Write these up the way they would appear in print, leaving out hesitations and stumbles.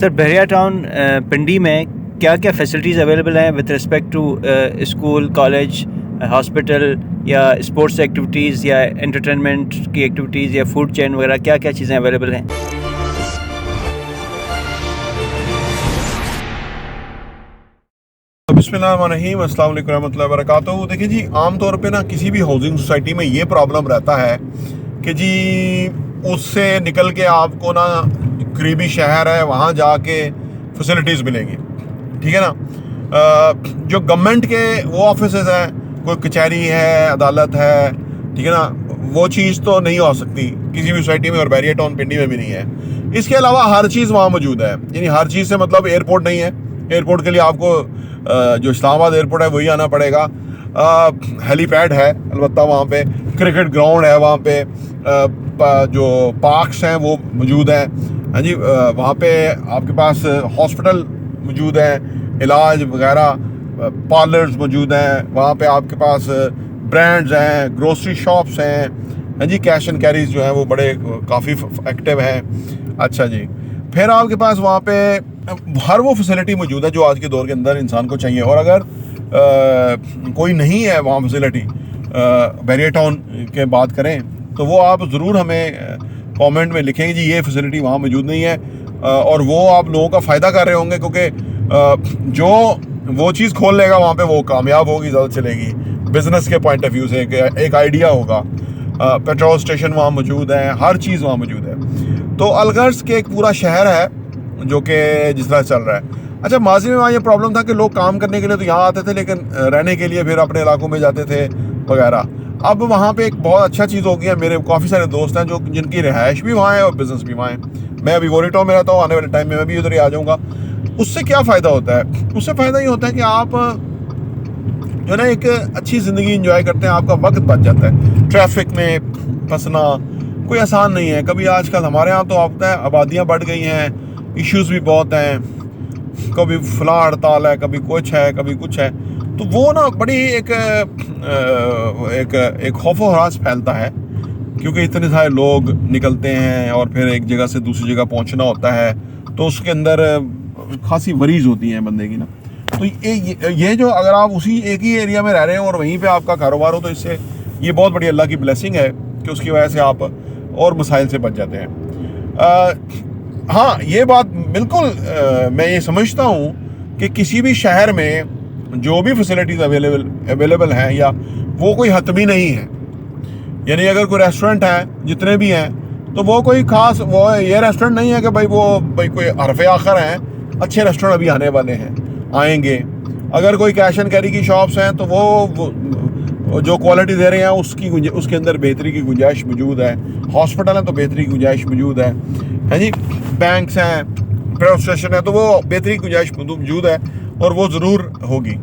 Sir बहरिया town पिंडी में क्या क्या फैसिलिटीज़ अवेलेबल हैं with respect to school, college, hospital या स्पोर्ट्स एक्टिविटीज़ या एंटरटेनमेंट की एक्टिविटीज़ या फूड चेन वगैरह, क्या क्या चीज़ें अवेलेबल हैं? बिस्मिल्लाहिर्रहमानिर्रहीम, अस्सलाम वालेकुम रहमतुल्लाहि व बरकातहू। देखिए जी, आमतौर पे ना किसी भी हाउसिंग सोसाइटी में ये प्रॉब्लम रहता है कि जी उससे निकल के आपको ना करीबी शहर है वहाँ जाके फैसिलिटीज़ मिलेंगी, ठीक है ना। जो गवर्नमेंट के वो ऑफिसेज हैं, कोई कचहरी है, अदालत है, ठीक है ना, वो चीज़ तो नहीं हो सकती किसी भी सोसाइटी में, और बहरिया टाउन पिंडी में भी नहीं है। इसके अलावा हर चीज़ वहाँ मौजूद है, यानी हर चीज़ से मतलब एयरपोर्ट नहीं है। एयरपोर्ट के लिए आपको जो इस्लामाबाद एयरपोर्ट है वही आना पड़ेगा। हेलीपैड है अलबत्ता, वहाँ पे क्रिकेट ग्राउंड है, वहाँ पे जो पार्क्स हैं वो मौजूद हैं। हाँ जी, वहाँ पे आपके पास हॉस्पिटल मौजूद है, इलाज वगैरह, पार्लर्स मौजूद हैं, वहाँ पे आपके पास ब्रांड्स हैं, ग्रोसरी शॉप्स हैं। हाँ जी, कैश एंड कैरीज जो हैं वो बड़े काफ़ी एक्टिव हैं। अच्छा जी, फिर आपके पास वहाँ पे हर वो फैसिलिटी मौजूद है जो आज के दौर के अंदर इंसान को चाहिए। और अगर कोई नहीं है वहाँ फैसिलिटी, बहरिया टाउन के बात करें तो वो आप ज़रूर हमें कमेंट में लिखेंगे जी ये फैसिलिटी वहाँ मौजूद नहीं है, और वो आप लोगों का फ़ायदा कर रहे होंगे, क्योंकि जो वो चीज़ खोल लेगा वहाँ पे वो कामयाब होगी, ज़्यादा चलेगी बिज़नेस के पॉइंट ऑफ व्यू से, एक आइडिया होगा। पेट्रोल स्टेशन वहाँ मौजूद है, हर चीज़ वहाँ मौजूद है। तो अलगर्ज के एक पूरा शहर है जो कि जिस तरह चल रहा है। अच्छा, माजी में वहाँ ये प्रॉब्लम था कि लोग काम करने के लिए तो यहाँ आते थे, लेकिन रहने के लिए फिर अपने इलाकों में जाते थे वगैरह। अब वहाँ पे एक बहुत अच्छा चीज़ हो गया। मेरे काफ़ी सारे दोस्त हैं जो जिनकी रिहाइश भी वहाँ है और बिज़नेस भी वहाँ है। मैं अभी गोरी टाउन में रहता हूँ, आने वाले टाइम में मैं भी उधर ही आ जाऊँगा। उससे क्या फ़ायदा होता है? उससे फ़ायदा ये होता है कि आप जो ना एक अच्छी ज़िंदगी इंजॉय करते हैं, आपका वक्त बच जाता है। ट्रैफिक में फंसना कोई आसान नहीं है। कभी आजकल हमारे यहाँ तो आपका आबादियाँ बढ़ गई हैं, इश्यूज़ भी बहुत हैं, कभी फलां हड़ताल है, कभी कुछ है, कभी कुछ है। तो वो ना बड़ी एक खौफ व हरास फैलता है, क्योंकि इतने सारे लोग निकलते हैं और फिर एक जगह से दूसरी जगह पहुंचना होता है, तो उसके अंदर खासी वरीज होती हैं बंदे की ना। तो ये जो अगर आप उसी एक ही एरिया में रह रहे हैं और वहीं पे आपका कारोबार हो, तो इससे ये बहुत बड़ी अल्लाह की ब्लेसिंग है कि उसकी वजह से आप और मसाइल से बच जाते हैं। हाँ, ये बात बिल्कुल मैं ये समझता हूँ कि किसी भी शहर में जो भी फैसिलिटीज़ अवेलेबल हैं, या वो कोई हतमी नहीं है। यानी अगर कोई रेस्टोरेंट है, जितने भी हैं, तो वो कोई ख़ास वो ये रेस्टोरेंट नहीं है कि भाई कोई हरफ़े आखिर हैं, अच्छे रेस्टोरेंट अभी आने वाले हैं, आएंगे। अगर कोई कैश एंड कैरी की शॉप्स हैं तो वो जो क्वालिटी दे रहे हैं उसके अंदर बेहतरी की गुंजाइश मौजूद है। हॉस्पिटल है तो बेहतरी की गुंजाइश मौजूद है जी। बैंक्स हैं, पेट्रोल स्टेशन है, तो वो बेहतरी की गुंजाइश मौजूद है और वो ज़रूर होगी।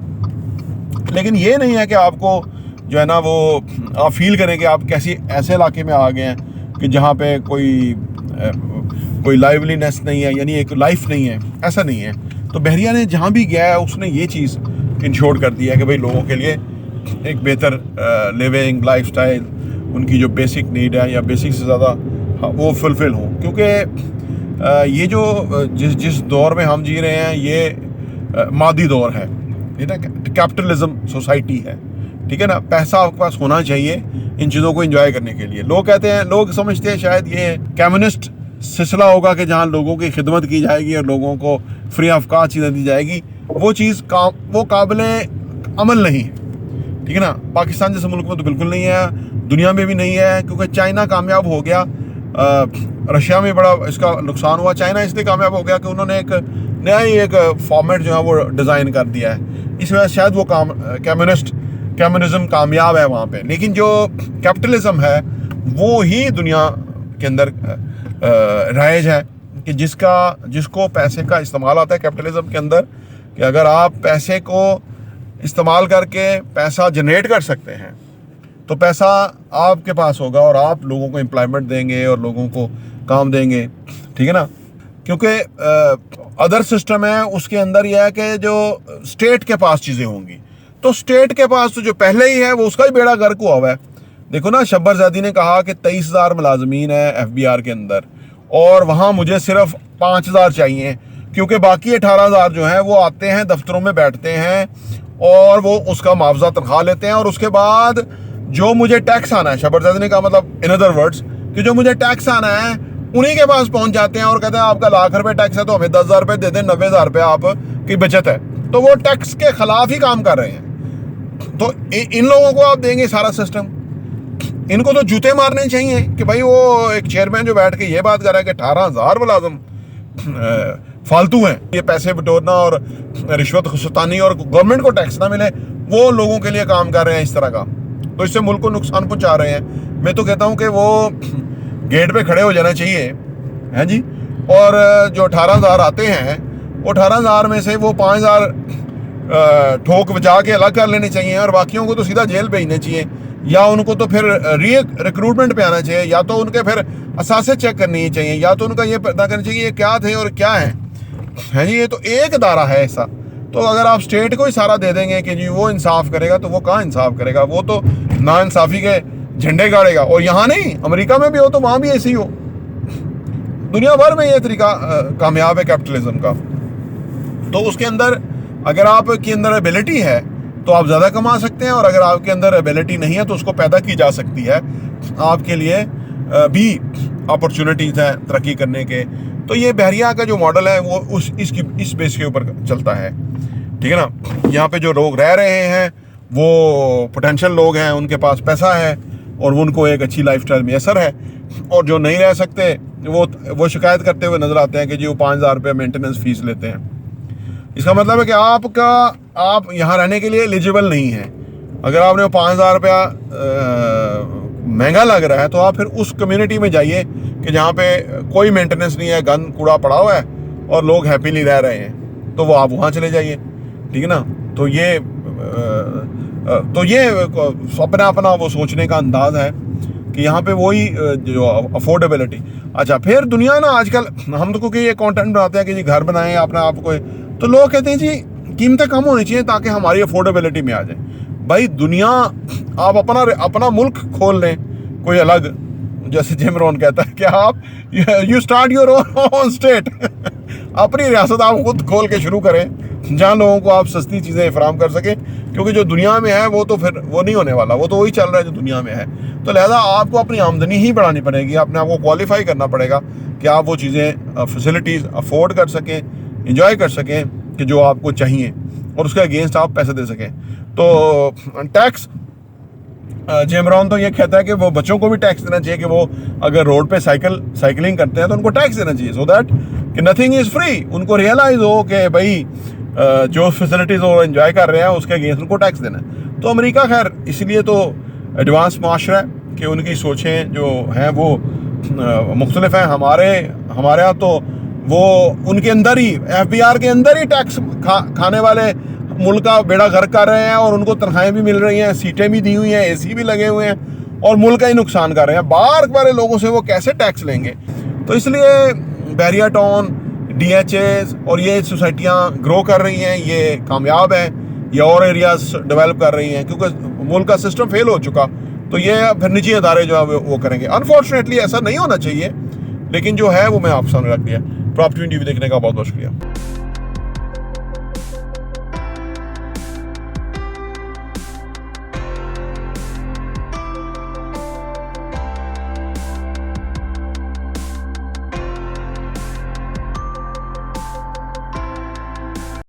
लेकिन ये नहीं है कि आपको जो है ना वो आप फील करें कि आप ऐसे इलाके में आ गए हैं कि जहाँ पे कोई लाइवलीनेस नहीं है, यानी एक लाइफ नहीं है। ऐसा नहीं है। तो बहरिया ने जहाँ भी गया है उसने ये चीज़ इंश्योर कर दी है कि भाई लोगों के लिए एक बेहतर लिविंग लाइफस्टाइल, उनकी जो बेसिक नीड है या बेसिक से ज़्यादा वो फुलफ़िल हो। क्योंकि ये जो जिस दौर में हम जी रहे हैं, ये मादी दौर है, ये ना कैपिटलिज्म सोसाइटी है, ठीक है ना। पैसा आपके पास होना चाहिए इन चीज़ों को एंजॉय करने के लिए। लोग समझते हैं शायद ये कम्युनिस्ट सिलसिला होगा कि जहाँ लोगों की खिदमत की जाएगी और लोगों को फ्री ऑफ कॉस्ट चीज़ें दी जाएगी। वो चीज़ वो काबिले अमल नहीं है, ठीक है ना। पाकिस्तान जैसे मुल्क में तो बिल्कुल नहीं है, दुनिया में भी नहीं है, क्योंकि चाइना कामयाब हो गया। रशिया में बड़ा इसका नुकसान हुआ। चाइना इसलिए कामयाब हो गया कि उन्होंने एक नया ही एक फॉर्मेट जो है वो डिज़ाइन कर दिया है। इस वजह से शायद वो कम्युनिज्म कामयाब है वहाँ पे। लेकिन जो कैपिटलिज्म है वो ही दुनिया के अंदर राइज है, कि जिसको पैसे का इस्तेमाल आता है कैपिटलिज्म के अंदर, कि अगर आप पैसे को इस्तेमाल करके पैसा जनरेट कर सकते हैं तो पैसा आपके पास होगा और आप लोगों को एम्प्लॉयमेंट देंगे और लोगों को काम देंगे, ठीक है ना। क्योंकि अदर सिस्टम है उसके अंदर यह है कि जो स्टेट के पास चीज़ें होंगी, तो स्टेट के पास तो जो पहले ही है वो उसका ही बेड़ा गर्क हुआ हुआ है। देखो ना, शब्बर ज़ैदी ने कहा कि 23,000 मुलाजमीन है FBI के अंदर, और वहाँ मुझे सिर्फ 5,000 चाहिए क्योंकि बाकी 18,000 जो है वो आते हैं, दफ्तरों में बैठते हैं और वो उसका मुआवजा तनख्वाह लेते हैं, और उसके बाद जो मुझे टैक्स आना है, शबरदस्त ने कहा, मतलब इन अदर वर्ड्स कि जो मुझे टैक्स आना है उन्हीं के पास पहुंच जाते हैं और कहते हैं आपका लाख रुपए टैक्स है तो हमें 10,000 रुपये दे दें, 90,000 रुपये आपकी बचत है। तो वो टैक्स के खिलाफ ही काम कर रहे हैं। तो इन लोगों को आप देंगे सारा सिस्टम, इनको तो जूते मारने चाहिए कि भाई वो एक चेयरमैन जो बैठ के ये बात कर रहा है कि 18,000 मुलाजम फालतू हैं, ये पैसे बटोरना और रिश्वत खुशतानी और गवर्नमेंट को टैक्स ना मिले, वो लोगों के लिए काम कर रहे हैं इस तरह का, तो इससे मुल्क को नुकसान पहुंचा रहे हैं। मैं तो कहता हूं कि वो गेट पे खड़े हो जाना चाहिए, हैं जी। और जो 18,000 आते हैं, वो 18,000 में से वो 5,000 ठोक बचा के अलग कर लेने चाहिए और बाकियों को तो सीधा जेल भेजने चाहिए, या उनको तो फिर रिक्रूटमेंट पे आना चाहिए, या तो उनके फिर असासे चेक करनी चाहिए, या तो उनका ये पता करना चाहिए ये क्या थे और क्या है जी। ये तो एक अदारा है ऐसा। तो अगर आप स्टेट को ही सारा दे देंगे कि जी वो इंसाफ करेगा, तो वो कहाँ इंसाफ करेगा, वो तो नाइंसाफी के झंडे गाड़ेगा। और यहाँ नहीं, अमेरिका में भी हो तो वहाँ भी ऐसी हो, दुनिया भर में ये तरीका कामयाब है कैपिटलिज्म का। तो उसके अंदर अगर आपके अंदर एबिलिटी है तो आप ज़्यादा कमा सकते हैं, और अगर आपके अंदर एबिलिटी नहीं है तो उसको पैदा की जा सकती है, आपके लिए भी अपॉर्चुनिटीज़ हैं तरक्की करने के। तो ये बहरिया का जो मॉडल है वो इस बेस के ऊपर चलता है, ठीक है ना। यहाँ पे जो लोग रह रहे हैं वो पोटेंशियल लोग हैं, उनके पास पैसा है और उनको एक अच्छी लाइफस्टाइल मैसर है, और जो नहीं रह सकते वो शिकायत करते हुए नजर आते हैं कि जी वो 5,000 रुपये मेंटेनेंस फीस लेते हैं। इसका मतलब है कि आप यहाँ रहने के लिए एलिजिबल नहीं है। अगर आपने वो 5,000 रुपया महंगा लग रहा है तो आप फिर उस कम्युनिटी में जाइए कि जहाँ पे कोई मेंटेनेंस नहीं है, गंद कूड़ा पड़ा हुआ है और लोग हैप्पीली रह रहे हैं, तो वो आप वहाँ चले जाइए, ठीक है ना। तो ये अपना वो सोचने का अंदाज है कि यहाँ पे वही जो अफोर्डेबिलिटी। अच्छा, फिर दुनिया ना आजकल हम तो क्योंकि ये कंटेंट बनाते हैं कि जी घर बनाएं अपने आप को, तो लोग कहते हैं जी कीमतें कम होनी चाहिए ताकि हमारी अफोर्डेबिलिटी में आ जाए। भाई दुनिया, आप अपना मुल्क खोल लें कोई अलग, जैसे जिम रोन कहता है कि आप you start your own state अपनी रियासत आप खुद खोल के शुरू करें जहाँ लोगों को आप सस्ती चीज़ें फराहम कर सकें, क्योंकि जो दुनिया में है वो तो फिर वो नहीं होने वाला, वो तो वही चल रहा है जो दुनिया में है। तो लिहाजा आपको अपनी आमदनी ही बढ़ानी पड़ेगी, अपने आप को क्वालिफाई करना पड़ेगा कि आप वो चीज़ें फैसिलिटीज़ अफोर्ड कर सकें, इंजॉय कर सकें कि जो आपको चाहिए, और उसके अगेंस्ट आप पैसे दे सकें। तो टैक्स, जिम रॉन तो ये कहता है कि वो बच्चों को भी टैक्स देना चाहिए कि वो अगर रोड पे साइकिलिंग करते हैं तो उनको टैक्स देना चाहिए, सो दैट कि नथिंग इज़ फ्री। उनको रियलाइज हो कि भाई जो फैसिलिटीज़ वो एंजॉय कर रहे हैं उसके अगेंस्ट उनको टैक्स देना है। तो अमेरिका खैर इसलिए तो एडवांस माशरा है कि उनकी सोचें जो हैं वो मुख्तलिफ हैं। हमारे यहाँ तो वो उनके अंदर ही FBR के अंदर ही टैक्स खाने वाले मुल्क का बेड़ा गर्क कर रहे हैं, और उनको तनख्वाहें भी मिल रही हैं, सीटें भी दी हुई हैं, AC भी लगे हुए हैं, और मुल्क का ही नुकसान कर रहे हैं। बाहर वाले लोगों से वो कैसे टैक्स लेंगे? तो इसलिए बैरिया टाउन, DHAs और ये सोसाइटियाँ ग्रो कर रही हैं, ये कामयाब हैं, ये और एरियाज डेवलप कर रही हैं क्योंकि मुल्क का सिस्टम फेल हो चुका। तो ये फिर निजी अदारे जो है वो करेंगे। अनफॉर्चुनेटली ऐसा नहीं होना चाहिए, लेकिन जो है वो मैं आप सामने रख दिया। प्रॉपर्टी TV देखने का बहुत बहुत शुक्रिया।